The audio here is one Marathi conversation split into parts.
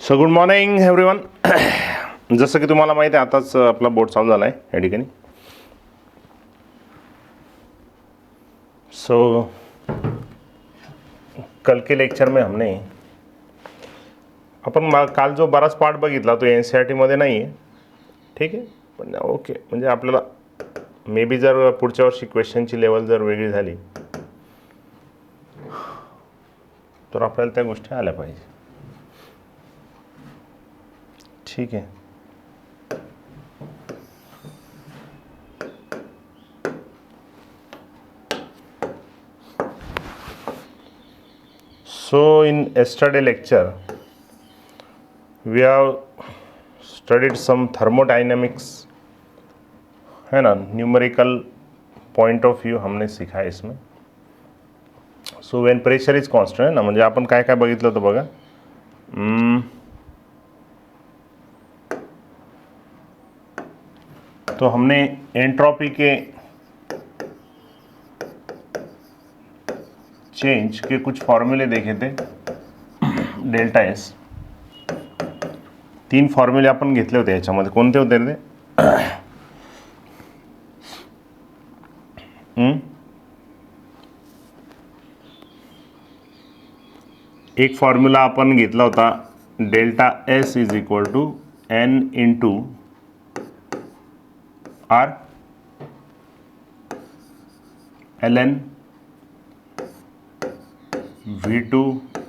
So good morning everyone. जसं की तुम्हाला माहिती आहे आताच आपला बोर्ड चालू झाला आहे या ठिकाणी. सो कल के लेक्चर में हमने आपण काल जो बराच पार्ट बघितला तो NCERT मध्ये नाही आहे, ठीक आहे. पण ओके, म्हणजे आपल्याला मे बी जर पुढच्या वर्षी क्वेश्चनची लेवल जर वेगळी झाली तर आपल्याला त्या गोष्टी आल्या पाहिजे, ठीक आहे. So in yesterday lecture we have studied some thermodynamics, है ना, न्यूमेरिकल पॉइंट ऑफ व्यू हमने सीखा है इसमें. So when pressure is constant, है ना, म्हणजे आपण काय काय बघितलं होतं बघा. तो हमने एंट्रोपी के चेंज के कुछ फॉर्मूले देखे थे. डेल्टा एस 3 फॉर्म्युले आपण घेतले होते. याच्यामध्ये कोणते होते रे? एक फॉर्म्युला आपण घेतला होता, delta S is equal to N into R L N V2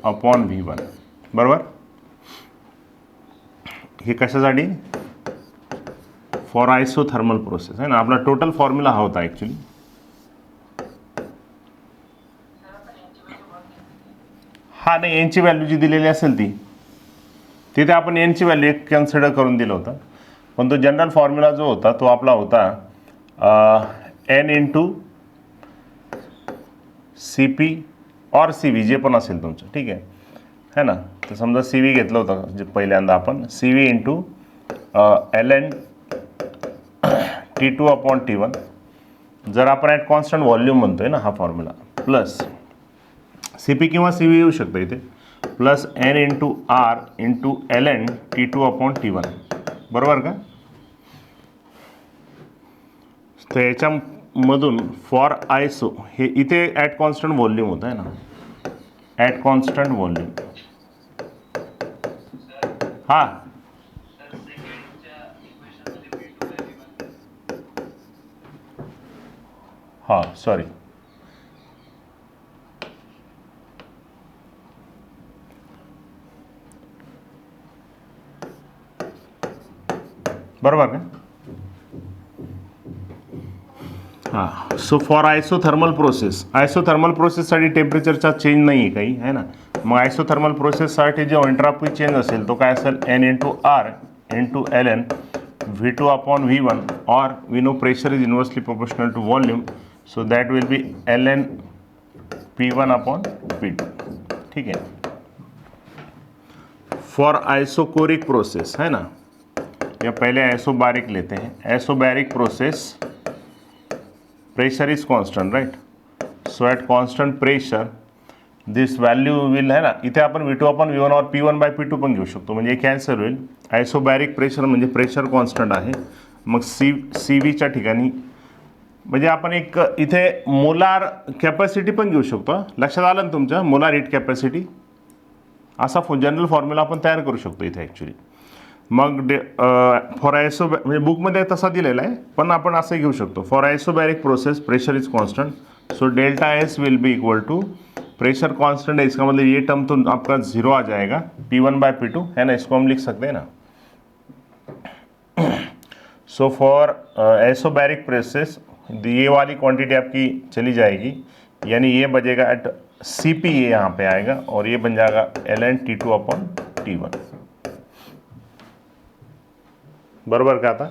upon V1, बरोबर. हे कशासाठी? फॉर आयसोथर्मल प्रोसेस, है ना. आपला टोटल फॉर्म्युला हा होता ॲक्च्युली. हा नाही, एनची व्हॅल्यू जी दिलेली असेल ती तिथे आपण एनची व्हॅल्यू एक कन्सिडर करून दिलं होतं. पण तो जनरल फॉर्म्युला जो होता तो आपला होता एन इंटू सी पी और सी व्ही, जे पण असेल तुमचं, ठीक आहे, है ना. तर समजा सी व्ही घेतलं होतं जे पहिल्यांदा आपण, C V into L N T2 upon T1. जर आपण ॲट कॉन्स्टंट व्हॉल्यूम म्हणतोय ना हा फॉर्म्युला, प्लस सी पी किंवा सी व्ही येऊ शकतं इथे, plus N into R into L N T2 upon T1, बरोबर का. तर याच्यामधून फॉर आयसो हे इथे ॲट कॉन्स्टंट व्हॉल्यूम होतं, आहे ना, ॲट कॉन्स्टंट व्हॉल्यूम. हां सॉरी, बरोबर का. हां. सो फॉर आयसोथर्मल प्रोसेससाठी टेम्परेचरचा चेंज नाही आहे काही, आहे ना. मग आयसोथर्मल प्रोसेससाठी जो एंट्रोपी चेंज असेल तो काय असेल? N into R into L N V2 upon V1, और we know pressure is inversely proportional to volume, so that will be L N P1 upon P2, ठीक है. फॉर आइसोकोरिक प्रोसेस, है ना, या पहले आइसोबारिक लेते हैं. Isobaric process pressure is constant, right. So at constant pressure this value will, है ना, इथे आपण V2 अपॉन V1 और P1 बाय P2 पण घेऊ शकतो, म्हणजे कॅन्सल होईल. आयसोबॅरिक प्रेशर म्हणजे प्रेशर कॉन्स्टंट आहे. मग सी व्हीच्या ठिकाणी म्हणजे आपण एक इथे मोलार कॅपॅसिटी पण घेऊ शकतो. लक्षात आलं ना तुमच्या? मोलार हीट कॅपॅसिटी असा जनरल फॉर्म्युला आपण तयार करू शकतो इथे ॲक्च्युली. मग फॉर आयसो म्हणजे बुकमध्ये तसा दिलेला आहे, पण आपण असं घेऊ शकतो. For isobaric process pressure is constant, so delta S will be equal to pressure constant है, इसका मतलब ये टर्म तो आपका 0 आ जाएगा, P1 बाय P2, है ना. इसको हम लिख सकते हैं ना. सो फॉर आइसोबैरिक प्रोसेस ये वाली क्वांटिटी आपकी चली जाएगी, यानी ये बचेगा एट CP, ये यहाँ पे आएगा, और ये बन जाएगा ln T2 अपॉन T1, बरोबर का आता,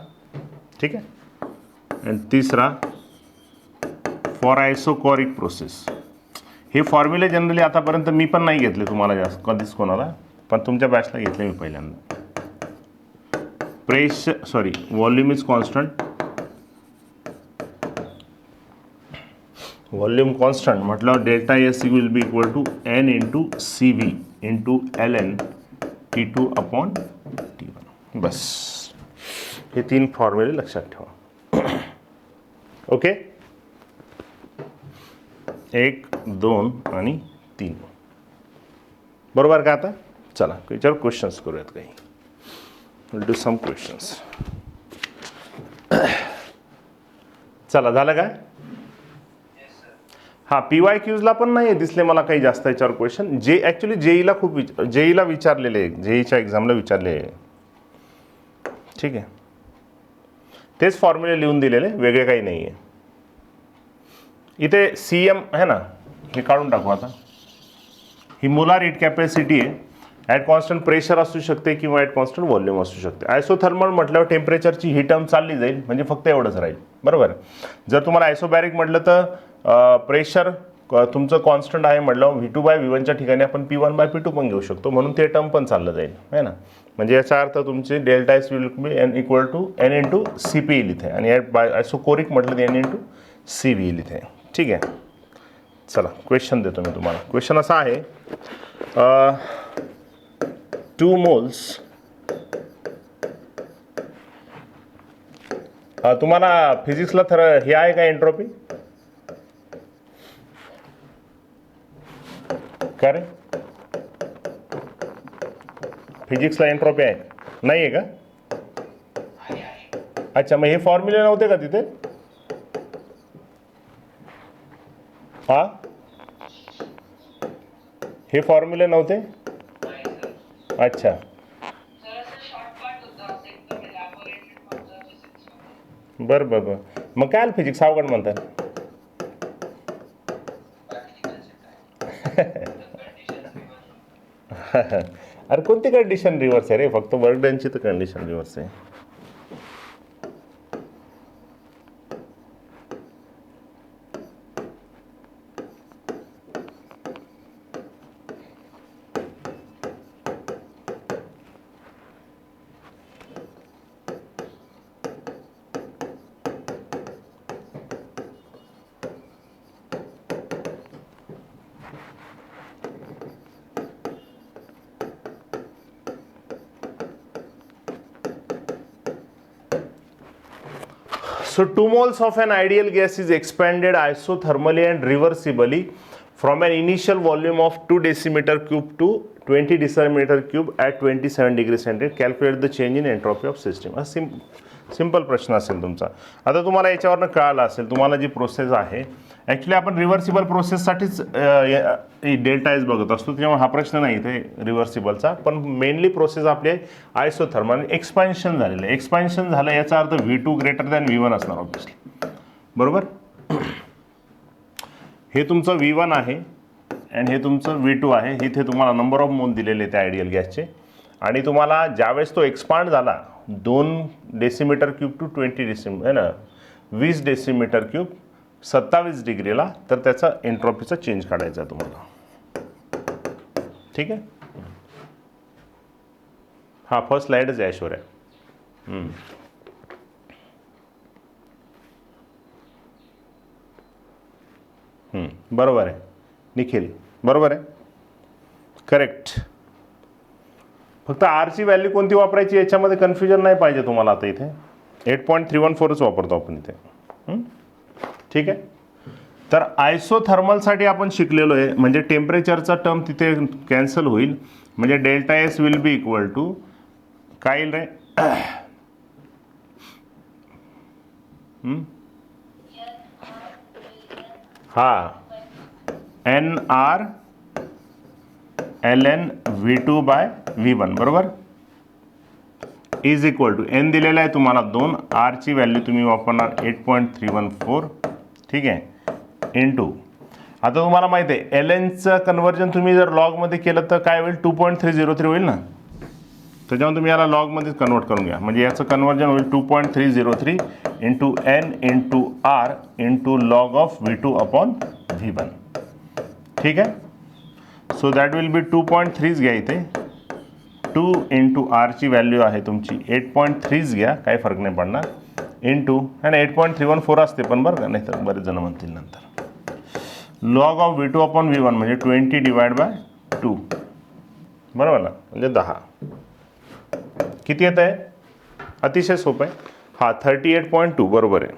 ठीक है. एंड तीसरा फॉर आइसोकोरिक प्रोसेस. हे फॉर्म्युले जनरली आतापर्यंत मी पण नाही घेतले तुम्हाला जास्त कधीच कोणाला, पण तुमच्या बॅचला घेतले मी पहिल्यांदा. Volume is constant, volume constant मतलब delta S will be equal to N into C V into L N T2 upon T1. बस हे 3 फॉर्म्युले लक्षात ठेवा. ओके, 1, 2 आणि 3. बरोबर का? आता चला याच्यावर क्वेश्चन्स करूयात काही. Will do some questions. चला झालं काय? हां, PYQजला पण नाही दिसले मला काही जास्त याच्यावर क्वेश्चन. जे ॲक्च्युली जेईला विचारलेले आहे, जेईच्या एक्झामला विचारले आहे. ठीक आहे, तेच फॉर्म्युले लिहून दिलेले, वेगळे काही नाही आहे. इथे CM आहे ना, हे काढून टाकू आता. ही मोलार हीट कॅपॅसिटी आहे. ॲट कॉन्स्टंट प्रेशर असू शकते किंवा ॲट कॉन्स्टंट व्हॉल्यूम असू शकते. आयसोथर्मल म्हटल्यावर टेम्परेचरची ही टर्म चालली जाईल, म्हणजे फक्त एवढंच राहील. बरोबर. जर तुम्हाला आयसोबॅरिक म्हटलं तर प्रेशर तुमचं कॉन्स्टंट आहे म्हटलं V2/V1च्या ठिकाणी आपण P1/P2 पण घेऊ शकतो, म्हणून ते टर्म पण चाललं जाईल, आहे ना. म्हणजे याचा अर्थ तुमचे delta S will be N equal to N into CP येईल इथे, आणि आयसोकोरिक म्हटलं तर N इंटू CV येईल इथे. ठीक आहे, चला क्वेश्चन देतो मी तुम्हाला. क्वेश्चन असा आहे, 2 मोल्स तुम्हाला फिजिक्सला हे आहे का एंट्रोपी? का रे, फिजिक्सला एंट्रोपी आहे? नाही आहे का? अच्छा, मग हे फॉर्म्युले नव्हते का तिथे? हा, हे फॉर्म्युले नव्हते? अच्छा, बरं बरं बरं. मग काय फिजिक्स अवघड म्हणतात? अरे कोणती कंडिशन रिव्हर्स आहे रे? फक्त वर्क डनची तर कंडिशन रिव्हर्स आहे. So 2 moles of an ideal gas is expanded isothermally and reversibly from an initial volume of 2 decimeter cube to 20 decimeter cube at 27 degrees centigrade. Calculate the change in entropy of system. Simple प्रश्न असेल तुमचा. आता तुम्हाला याच्यावरनं कळालं असेल, तुम्हाला जी प्रोसेस आहे ॲक्च्युली आपण रिव्हर्सिबल प्रोसेससाठीच डेल्टा एस बघत असतो, तेव्हा हा प्रश्न नाही इथे रिव्हर्सिबलचा. पण मेनली प्रोसेस आपली आयसोथर्मल एक्सपान्शन झालेलं आहे. एक्सपान्शन झालं याचा अर्थ V2 ग्रेटर दॅन V1 असणार ऑब्विसली. बरोबर. हे तुमचं V1 आहे आणि हे तुमचं V2 आहे. इथे तुम्हाला नंबर ऑफ मोल दिलेले आहेत आयडियल गॅसचे, आणि तुम्हाला ज्यावेळेस तो एक्सपांड झाला 2 डेसिमीटर क्यूब टू 20 आहे ना, 20 डेसिमीटर क्यूब 27 डिग्रीला, तर त्याचा एंट्रॉपीचा चेंज काढायचा आहे तुम्हाला. ठीक आहे. हां, फर्स्ट स्लाइडच आहे ऐश्वर्या. बरोबर आहे निखिल, बरोबर आहे, करेक्ट. फक्त आरची व्हॅल्यू कोणती वापरायची याच्यामध्ये कन्फ्युजन नाही पाहिजे तुम्हाला. आता इथे 8.314च वापरतो आपण इथे. ठीक आहे. तर आयसोथर्मलसाठी आपण शिकलेलो आहे, म्हणजे टेम्परेचरचा टर्म तिथे कॅन्सल होईल, म्हणजे delta S will be equal to काय येईल रे? हा, NR ln V2/V1 बरोबर, इज इक्वल टू N दिलेला आहे तुम्हाला 2, R ची व्हॅल्यू तुम्ही वापरणार 8.314. ठीक आहे, इंटू. आता तुम्हाला माहिती आहे LNचं कन्वर्जन तुम्ही जर लॉगमध्ये केलं तर काय होईल? 2.303 होईल ना. त्याच्यामुळे तुम्ही याला लॉगमध्येच कन्वर्ट करून घ्या, म्हणजे याचं कन्वर्जन होईल 2.303 into N into R into log of V2/V1. ठीक आहे. सो दॅट विल बी 2.3 घ्या इथे. 2 इंटू R ची व्हॅल्यू आहे तुमची 8.3 घ्या, काही फरक नाही पडणार, इंटू आणि 8.314 असते पण बरं का, नाही तर बरेच जण म्हणतील नंतर. लॉग ऑफ V2/V1 म्हणजे 20 डिवाइड बाय 2. बरोबर ना, म्हणजे 10. किती येत आहे? अतिशय सोपं आहे. हा 38.2 बरोबर आहे.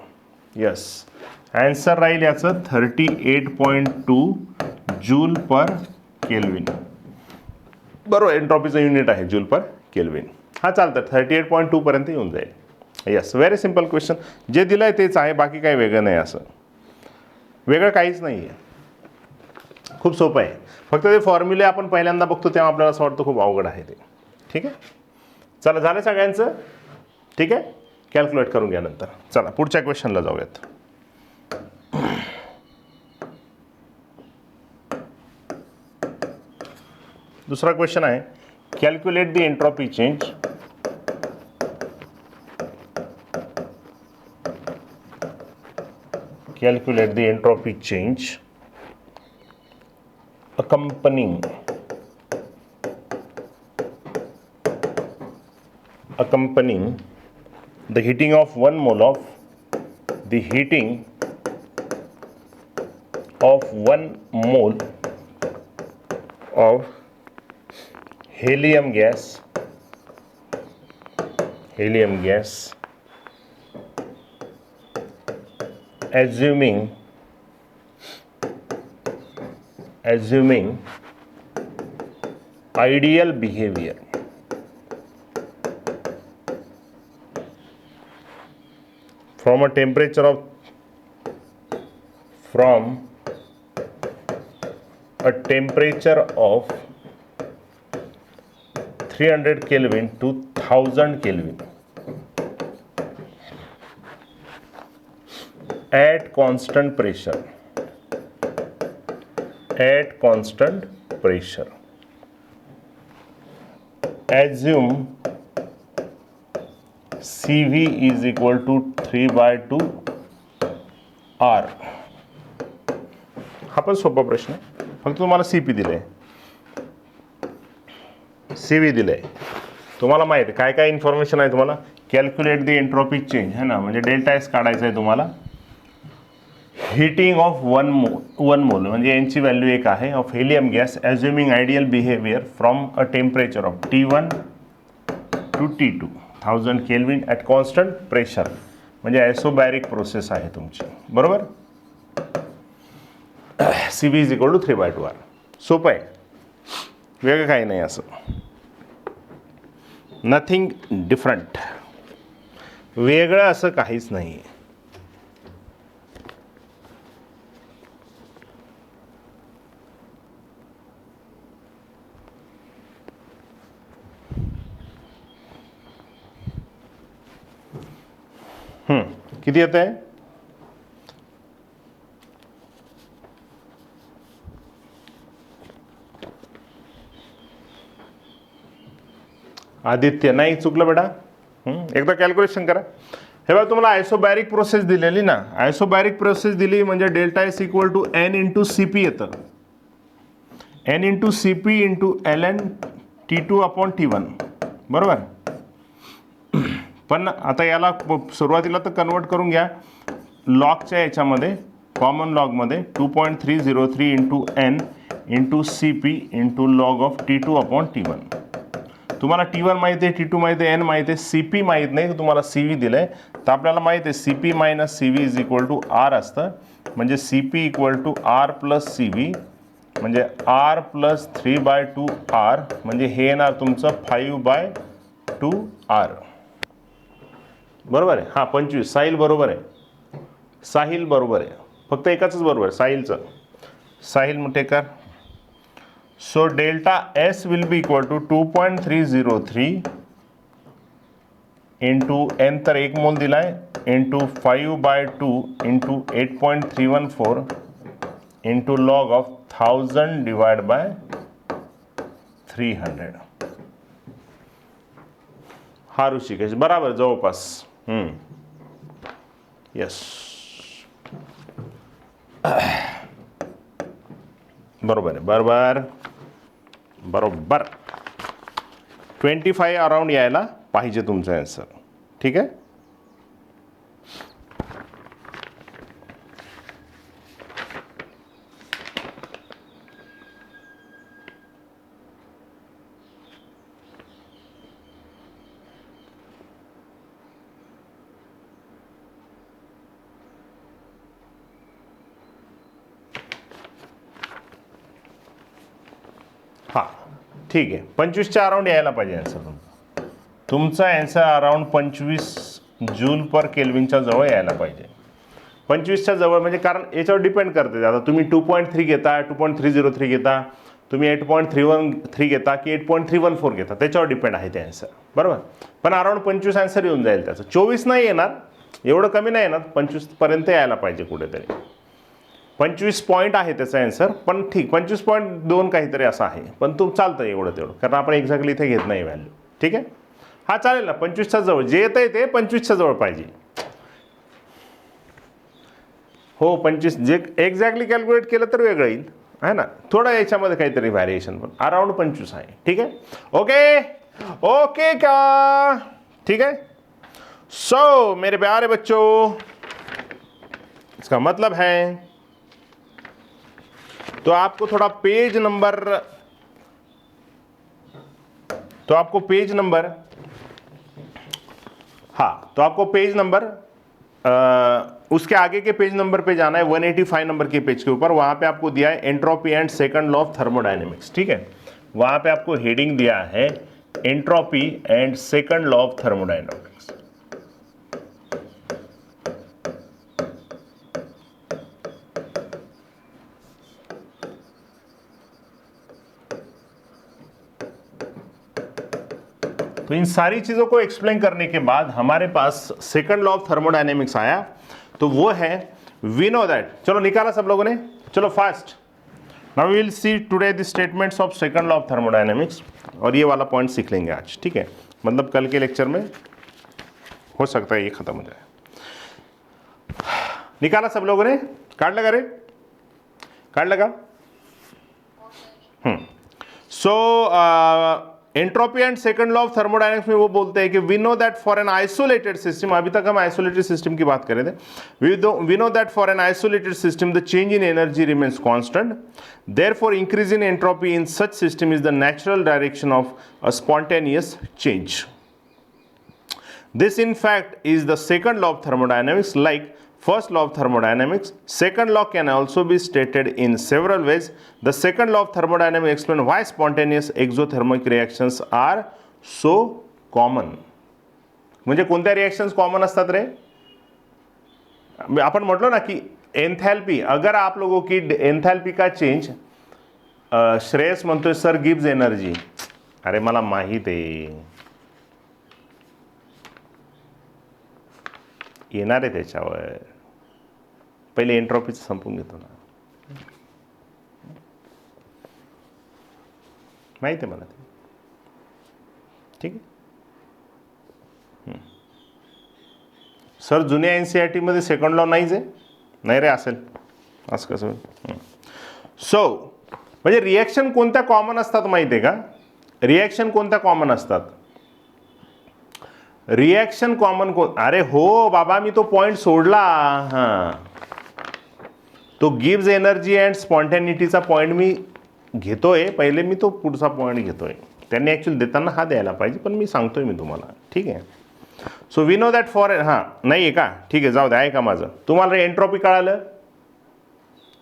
यस, ॲन्सर राहील याचं 38.2 जूल पर केल्विन. बरोबर, एन्ट्रॉपीचं युनिट आहे जूल पर केल्विन. हा चालतं, 38.2 पर्यंत येऊन जाईल. Yes, very simple question. जे दिलं आहे तेच आहे, बाकी काही वेगळं नाही, असं वेगळं काहीच नाही आहे. खूप सोपं आहे. फक्त ते फॉर्म्युले आपण पहिल्यांदा बघतो तेव्हा आपल्याला असं वाटतं खूप अवघड आहे ते. ठीक आहे, चला झालं सगळ्यांचं. ठीक आहे, कॅल्क्युलेट करून घ्या नंतर. चला पुढच्या क्वेश्चनला जाऊयात. दुसरा क्वेश्चन आहे, calculate the entropy change calculate the entropy change accompanying the heating of 1 mole of helium gas assuming ideal behavior from a temperature of 300 Kelvin to 1000 Kelvin at constant pressure. Assume CV is equal to 3/2 R. हा पण सोपा प्रश्न आहे. फक्त तुम्हाला CP दिलंय, CV दिलंय. तुम्हाला माहिती आहे काय काय इन्फॉर्मेशन आहे. तुम्हाला कॅल्क्युलेट द एंट्रोपी चेंज है ना, म्हणजे डेल्टा एस काढायचं आहे तुम्हाला. हीटिंग ऑफ वन मोल म्हणजे यांची व्हॅल्यू एक आहे of helium gas assuming ideal behaviour from a temperature of T1 to T2 1000 kelvin at constant pressure. म्हणजे आयसोबॅरिक प्रोसेस आहे तुमची. बरोबर, CV is equal to 3/2 R. सोपं आहे, वेगळं काही नाही, असं नथिंग डिफरंट. वेगळं असं काहीच नाही. किती येत आहे? आदित्य, नाही चुकलं बेटा. एकदा कॅल्क्युलेशन करा. हे बघा, तुम्हाला आयसोबॅरिक प्रोसेस दिलेली ना, आयसोबॅरिक प्रोसेस दिली म्हणजे delta S equal to N into CP येतं. N into CP into LN T2/T1. बरोबर. पण आता याला सुरुवातीला तर कन्वर्ट करून घ्या लॉगच्या याच्यामध्ये, कॉमन लॉगमध्ये 2.303 into N into CP into log of T2/T1. तुम्हाला T1 माहिती आहे, T2 माहिती आहे, N माहिती आहे, CP माहीत नाही, तुम्हाला CV दिलं आहे. तर आपल्याला माहिती आहे CP minus CV is equal to R असतं. म्हणजे CP equal to R plus CV म्हणजे R प्लस 3/2 R. म्हणजे हे येणार तुमचं 5/2 R. बरोबर आहे. हां, 25. साहिल बरोबर आहे, साहिल बरोबर आहे. फक्त एकाच बरोबर आहे, साहिलचं. Sahil मुटेकर. So delta S will be equal to 2.303 into N तर 1 मोल दिलाय into 5/2 into 8.314 into log of 1000 divided by 300. हा ऋषिकेश बराबर, जवळपास. यस, बरोबर आहे, बरोबर बरोबर. 25 अराउंड यायला पाहिजे तुमचं आन्सर. ठीक आहे. ठीक आहे, 25च्या अराउंड यायला पाहिजे आन्सर तुमचा आन्सर अराउंड 25 जूल पर केल्विनच्या जवळ यायला पाहिजे. 25च्या जवळ म्हणजे कारण याच्यावर डिपेंड करते. आता तुम्ही 2.3 घेता, 2.303 घेता, तुम्ही 8.313 घेता की 8.314 घेता, त्याच्यावर डिपेंड आहे ते आन्सर, बरोबर. पण अराउंड 25 आन्सर येऊन जाईल त्याचं. 24 नाही येणार, एवढं कमी नाही येणार, 25पर्यंत यायला पाहिजे कुठेतरी. 25 पॉईंट आहे त्याचा आन्सर, पण ठीक 25.2 काहीतरी असं आहे, पण तू चालतं एवढं तेवढं, कारण आपण एक्झॅक्टली इथे घेत नाही व्हॅल्यू. ठीक आहे, हा चालेल ना. 25च्या जवळ जे येतं आहे ते 25च्या जवळ पाहिजे. हो 25 जे एक्झॅक्टली कॅल्क्युलेट केलं तर वेगळं येईल आहे ना, थोडं याच्यामध्ये काहीतरी व्हॅरिएशन, पण अराउंड 25 आहे. ठीक आहे, ओके ओके क्या, ठीक है. सो मेरे प्यारे बच्चों, इसका मतलब है तो आपको थोड़ा पेज नंबर, तो आपको पेज नंबर, हाँ तो आपको पेज नंबर उसके आगे के पेज नंबर पे जाना है, 185 नंबर के पेज के ऊपर. वहां पे आपको दिया है entropy and second law of thermodynamics. ठीक है, वहां पे आपको हेडिंग दिया है entropy and second law of thermodynamics. तो इन सारी चीजों को एक्सप्लेन करने के बाद हमारे pass second law of thermodynamics आया, तो वो है वी नो दैट. चलो निकाला सब लोगों ने, चलो fast. Now we will see today the statements of second law of thermodynamics, और ये वाला पॉइंट सीख लेंगे आज. ठीक है, मतलब कल के लेक्चर में हो सकता है ये खत्म हो जाए. निकाला सब लोगों ने, काट लगा रे, काट लगा. So entropy and second law of thermodynamics में वो बोलते हैं कि we know that for an isolated system, अभी तक हम आइसोलेटेड सिस्टम की बात कर रहे थे. We know that for an isolated system the change in energy remains constant, therefore increase in entropy in such system is the natural direction of a spontaneous change. This in fact is the second law of thermodynamics. Like first law of thermodynamics, second law can also be stated in several ways. The second law of thermodynamics explains why spontaneous exothermic reactions are so common. म्हणजे कोणत्या रिएक्शन्स कॉमन असतात रे? आपण म्हटलो ना की एंथैल्पी, अगर आप लोगों की एंथैल्पी का चेंज, श्रेयस म्हणतोय सर गिव्स एनर्जी. अरे मला माहित आहे, येणार आहे त्याच्यावर. पहिले एंट्रोपीचं संपून घेतो ना, माहिती आहे मला ते. ठीक आहे सर, जुन्या NCERT मध्ये सेकंड लॉ नाहीच आहे. नाही रे, असेल असं कसं. सो म्हणजे रिॲक्शन कोणत्या कॉमन असतात माहिती आहे का? रिॲक्शन कोणत्या कॉमन असतात? रिॲक्शन कॉमन अरे हो बाबा, मी तो पॉइंट सोडला. हां, तो गिव्स एनर्जी अँड स्पॉन्टॅनिटीचा पॉइंट मी घेतोय. पहिले मी तो पुढचा पॉइंट घेतोय. त्यांनी ॲक्च्युअली देताना हा द्यायला पाहिजे, पण मी सांगतोय मी तुम्हाला. ठीक आहे. So we know that for, हां नाही आहे का, ठीक आहे जाऊ द्या. आहे का माझं? तुम्हाला एंट्रोपी कळालं,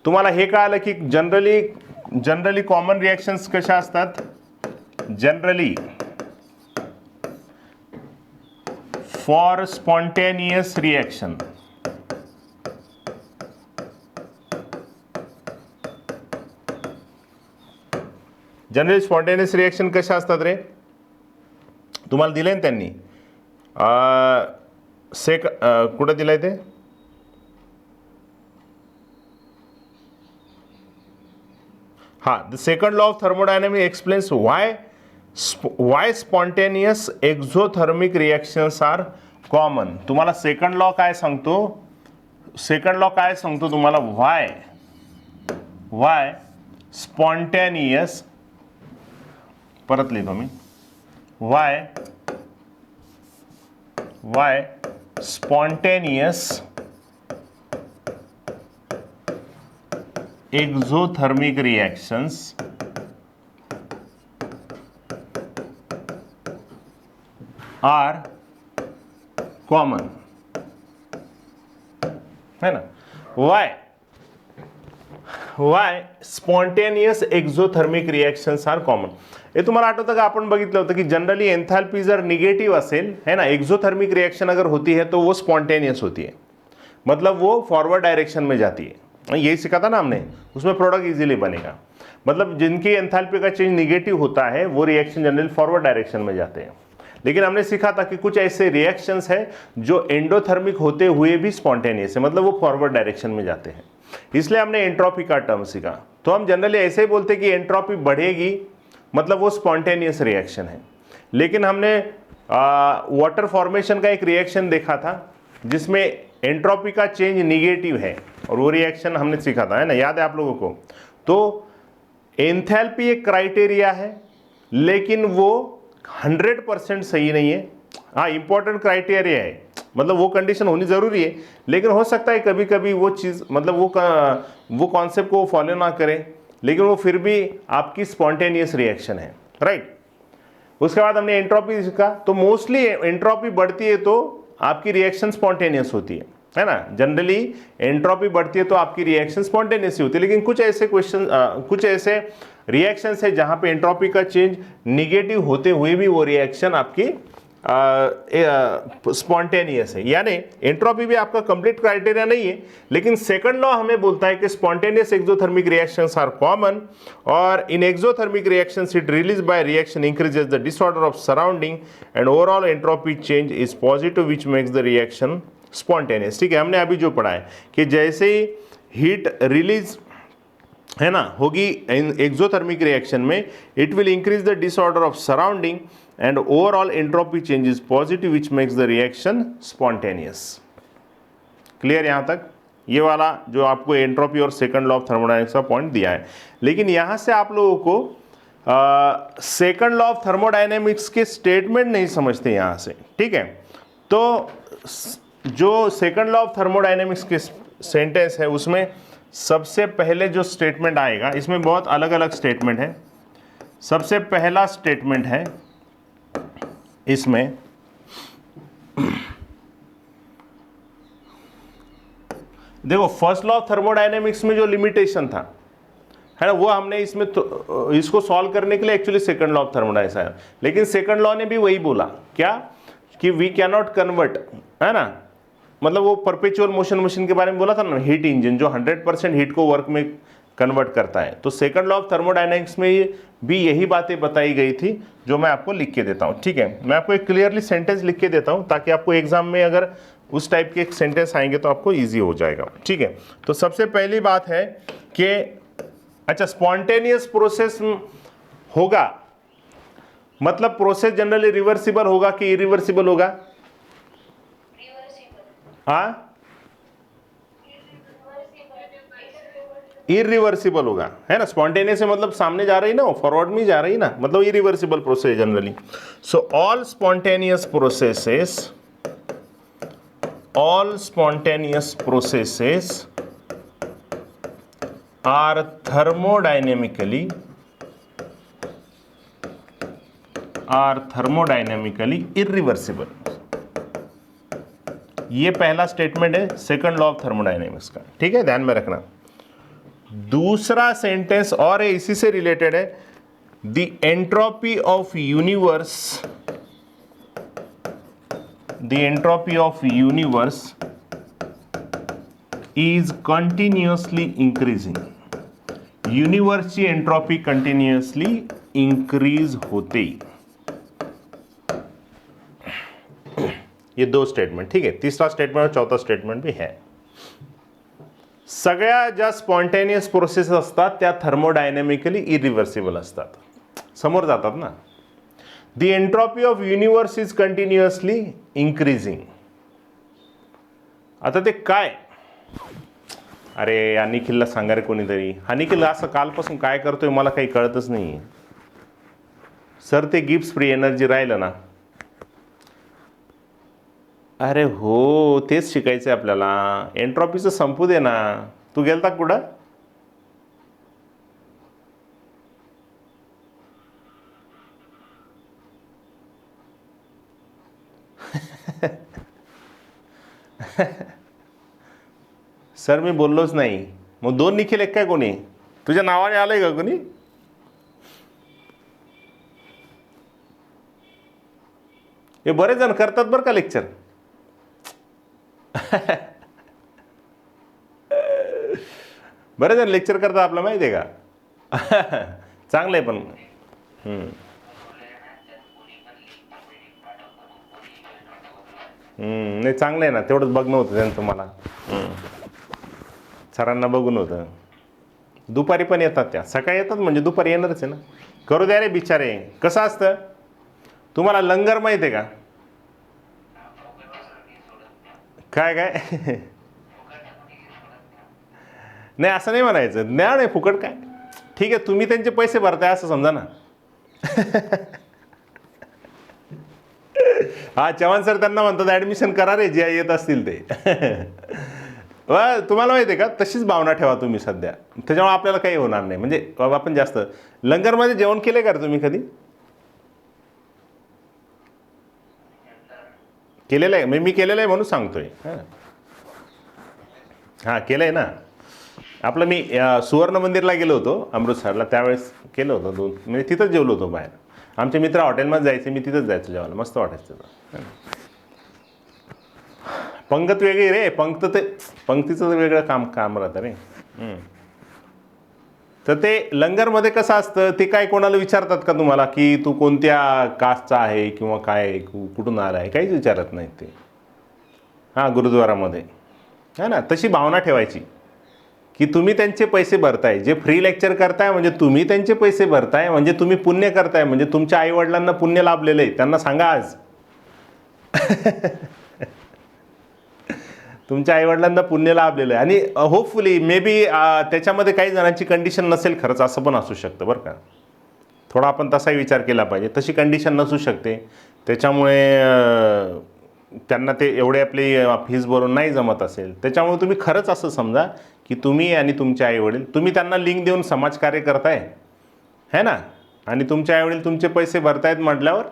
तुम्हाला हे कळालं की जनरली कॉमन रिॲक्शन्स कशा असतात. Generally for spontaneous reaction, generally spontaneous reaction कशा असतात रे? तुम्हाला दिले ना त्यांनी, कुठं दिलंय ते? हा, the second law of thermodynamics explains why spontaneous exothermic reactions are common. तुम्हाला सेकंड लॉ काय सांगतो? सेकंड लॉ काय सांगतो तुम्हाला? why spontaneous, परत लिहितो मी, why spontaneous exothermic reactions are common, है ना? Why why spontaneous exothermic reactions are common. हे तुम्हाला आठवतं का, आपण बघितलं होतं की जनरली एंथैल्पी जर निगेटिव असेल है ना, एक्झोथर्मिक रिएक्शन अगर होती है तो वो स्पॉन्टेनियस होती है, मतलब वो फॉरवर्ड डायरेक्शन में जाती है. यही सीखा था ना हमने, उसमें प्रोडक्ट इजीली बनेगा. मतलब जिनकी एंथैल्पी का चेंज निगेटिव होता है वो रिएक्शन जनरली फॉरवर्ड डायरेक्शन में जाते हैं. लेकिन हमने सीखा था कि कुछ ऐसे रिएक्शंस हैं जो एंडोथर्मिक होते हुए भी स्पॉन्टेनियस है, मतलब वो फॉरवर्ड डायरेक्शन में जाते हैं. इसलिए हमने एंट्रोपी का टर्म सीखा. तो हम जनरली ऐसे ही बोलते हैं कि एंट्रोपी बढ़ेगी मतलब वो स्पॉन्टेनियस रिएक्शन है. लेकिन हमने वाटर फॉर्मेशन का एक रिएक्शन देखा था जिसमें एंट्रोपी का चेंज निगेटिव है, और वो रिएक्शन हमने सीखा था, है ना, याद है आप लोगों को. तो एंथैल्पी एक क्राइटेरिया है लेकिन वो 100% सही नहीं है. हाँ, इंपॉर्टेंट क्राइटेरिया है, मतलब वो कंडीशन होनी जरूरी है, लेकिन हो सकता है कभी कभी वो चीज़, मतलब वो कॉन्सेप्ट को फॉलो ना करें, लेकिन वो फिर भी आपकी स्पॉन्टेनियस रिएक्शन है, राइट. उसके बाद हमने एंट्रोपी सीखा. तो मोस्टली एंट्रोपी बढ़ती है तो आपकी रिएक्शन स्पॉन्टेनियस होती है ना. जनरली एंट्रोपी बढ़ती है तो आपकी रिएक्शन स्पॉन्टेनियस होती है. लेकिन कुछ ऐसे कुछ ऐसे रिएक्शंस है जहां पे एंट्रोपी का चेंज निगेटिव होते हुए भी वो रिएक्शन आपकी स्पॉन्टेनियस है. यानी एंट्रोपी भी आपका कंप्लीट क्राइटेरिया नहीं है, लेकिन सेकंड लॉ हमें बोलता है कि spontaneous exothermic reactions are common, और इन exothermic reactions it release by reaction increases the disorder of surrounding and overall entropy change is positive which makes the reaction spontaneous. ठीक है, हमने अभी जो पढ़ा है कि जैसे ही हीट रिलीज है ना होगी एक्सोथर्मिक रिएक्शन में, it will increase the disorder of surrounding and overall entropy change is positive which makes the reaction spontaneous. Clear यहाँ तक? ये वाला जो आपको एंट्रोपी और सेकंड लॉ ऑफ थर्मोडायनेमिक्स का पॉइंट दिया है. लेकिन यहाँ से आप लोगों को second law of thermodynamics K statement नहीं समझते यहाँ से. ठीक है, तो जो second law of thermodynamics K sentence है उसमें सबसे पहले जो स्टेटमेंट आएगा, इसमें बहुत अलग अलग स्टेटमेंट है. सबसे पहला स्टेटमेंट है इसमें, देखो फर्स्ट लॉ ऑफ थर्मोडायनेमिक्स में जो लिमिटेशन था है ना, वो हमने इसमें तो इसको सॉल्व करने के लिए actually second law of thermodynamics आया. लेकिन सेकंड लॉ ने भी वही बोला, क्या कि वी कैन नॉट कन्वर्ट, है ना, मतलब वो परपेचुअल मोशन मशीन के बारे में बोला था ना, हीट इंजन जो 100% हीट को वर्क में कन्वर्ट करता है. तो सेकंड लॉ ऑफ थर्मोडायनेमिक्स में भी यही बातें बताई गई थी जो मैं आपको लिख के देता हूँ. ठीक है, मैं आपको एक क्लियरली सेंटेंस लिख के देता हूँ ताकि आपको एग्जाम में अगर उस टाइप के एक सेंटेंस आएंगे तो आपको इजी हो जाएगा. ठीक है, तो सबसे पहली बात है कि अच्छा, स्पॉन्टेनियस प्रोसेस होगा मतलब प्रोसेस जनरली रिवर्सिबल होगा कि इरिवर्सिबल होगा? हाँ, इरिवर्सिबल होगा, है ना. स्पॉन्टेनियस है मतलब सामने जा रही ना, फॉरवर्ड में जा रही ना, मतलब irreversible process generally. So all spontaneous processes are thermodynamically irreversible. ये पहला स्टेटमेंट है सेकंड लॉ ऑफ थर्मोडायनेमिक्स का. ठीक है, ध्यान में रखना. दूसरा सेंटेंस और है, इसी से रिलेटेड है. The entropy of universe is continuously increasing. Universe की एंट्रोपी कंटिन्यूअसली इंक्रीज होते ही. ये दो स्टेटमेंट. ठीक है, तीसरा स्टेटमेंट और चौथा स्टेटमेंट भी है. सगळ्या ज्या स्पॉन्टेनियस प्रोसेस असतात त्या थर्मोडायनेमिकली इरिव्हर्सिबल असतात. समोर जातात ना. The entropy of universe is continuously increasing. आता ते काय, अरे या निखिलला सांगा रे कोणीतरी. हा निखिल असं कालपासून काय करतोय मला काही कळतच नाही. सर ते गिब्स फ्री एनर्जी राहिलं ना. अरे हो, तेच शिकायचं आहे आपल्याला. एंट्रोपीचं संपू दे ना. तू गेलता कुठं? सर मी बोललोच नाही. मग 2 निखिल एक काय कोणी तुझ्या नावाने आलंय का कोणी? हे बरेच जण करतात बरं का लेक्चर. बरेच जण लेक्चर करतात आपलं माहिती आहे का? चांगलं आहे पण. नाही चांगलं आहे ना, तेवढंच बघणं होतं त्यांचं मला. सरांना बघून होतं. दुपारी पण येतात त्या, सकाळी येतात म्हणजे दुपारी येणारच आहे ना. करू द्या रे बिचारे. कसं असतं तुम्हाला लंगर माहिती आहे का? काय काय नाही असं नाही म्हणायचं, ज्ञान आहे फुकट काय. ठीक आहे तुम्ही त्यांचे पैसे भरताय असं समजा ना. हा चव्हाण सर त्यांना म्हणतात ॲडमिशन करा रे जे येत असतील ते. तुम्हाला माहिती आहे का, तशीच भावना ठेवा तुम्ही सध्या, त्याच्यामुळे आपल्याला काही होणार नाही. म्हणजे बाबा आपण जास्त लंगरमध्ये जेवण केले का रे तुम्ही कधी? केलेलं आहे मी केलेलं आहे म्हणून सांगतोय. हां केलं आहे ना आपलं. मी सुवर्ण मंदिरला गेलो होतो अमृतसरला, त्यावेळेस केलं होतं 2 म्हणजे तिथंच जेवलो होतो बाहेर. आमचे मित्र हॉटेलमध्ये जायचे, मी तिथंच जायचो जेवायला, मस्त वाटायचं. पंगत वेगळी रे, पंक्तीचं वेगळं काम राहतं रे. तर ते लंगरमध्ये कसं असतं, ते काय कोणाला विचारतात का तुम्हाला की तू कोणत्या कास्टचा आहे किंवा काय कुठून आला आहे, काहीच विचारत नाहीत ते. हां गुरुद्वारामध्ये है ना. तशी भावना ठेवायची की तुम्ही त्यांचे पैसे भरताय, जे फ्री लेक्चर करताय म्हणजे तुम्ही त्यांचे पैसे भरताय, म्हणजे तुम्ही पुण्य करताय, म्हणजे तुमच्या आईवडिलांना पुण्य लाभलेलं आहे. त्यांना सांगा आज. तुमच्या आईवडिलांना पुण्य लाभलेलं आहे. आणि होपफुली मे बी त्याच्यामध्ये काही जणांची कंडिशन नसेल खरंच, असं पण असू शकतं बरं का. थोडा आपण तसाही विचार केला पाहिजे. तशी कंडिशन नसू शकते, त्याच्यामुळे त्यांना ते एवढे आपली फीस भरून नाही जमत असेल. त्याच्यामुळे तुम्ही खरंच असं समजा की तुम्ही आणि तुमचे आईवडील, तुम्ही त्यांना लिंक देऊन समाजकार्य करताय है ना, आणि तुमचे आईवडील तुमचे पैसे भरतायत म्हटल्यावर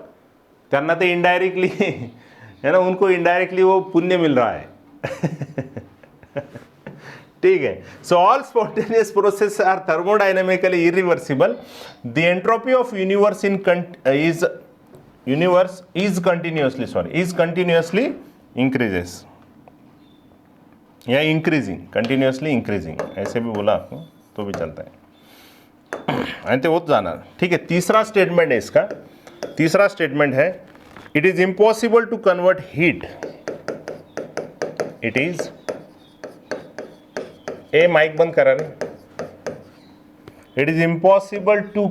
त्यांना ते इनडायरेक्टली है ना, उनको इनडायरेक्टली वो पुण्य मिल रहा है. ठीक है. So all spontaneous process are thermodynamically irreversible. The entropy of universe is continuously increases या continuously increasing ऐसे भी बोला आपको तो भी चलता है आणि ते होत जाणार. ठीक है. तीसरा स्टेटमेंट है इसका. तीसरा स्टेटमेंट है it is impossible to convert heat. It is mic बंद करा रे. It is impossible to